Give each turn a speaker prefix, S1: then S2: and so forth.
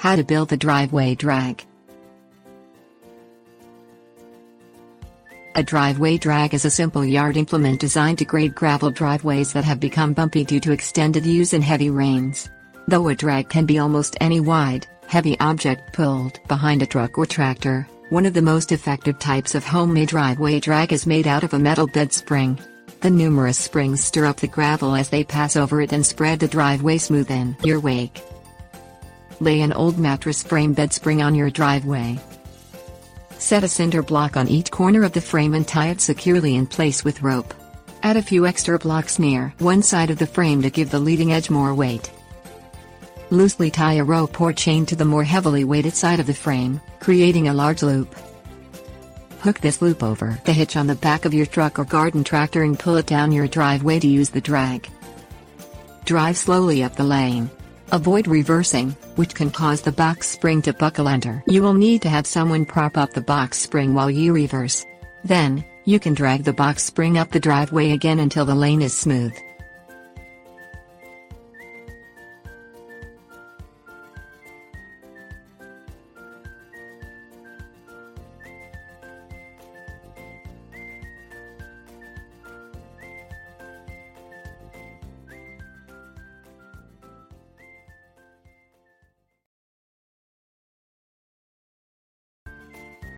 S1: How to build the driveway drag. A driveway drag is a simple yard implement designed to grade gravel driveways that have become bumpy due to extended use and heavy rains. Though a drag can be almost any wide, heavy object pulled behind a truck or tractor, one of the most effective types of homemade driveway drag is made out of a metal bed spring. The numerous springs stir up the gravel as they pass over it and spread the driveway smooth in your wake. Lay an old mattress frame bed spring on your driveway. Set a cinder block on each corner of the frame and tie it securely in place with rope. Add a few extra blocks near one side of the frame to give the leading edge more weight. Loosely tie a rope or chain to the more heavily weighted side of the frame, creating a large loop. Hook this loop over the hitch on the back of your truck or garden tractor and pull it down your driveway to use the drag. Drive slowly up the lane. Avoid reversing, which can cause the box spring to buckle under. You will need to have someone prop up the box spring while you reverse. Then, you can drag the box spring up the driveway again until the lane is smooth.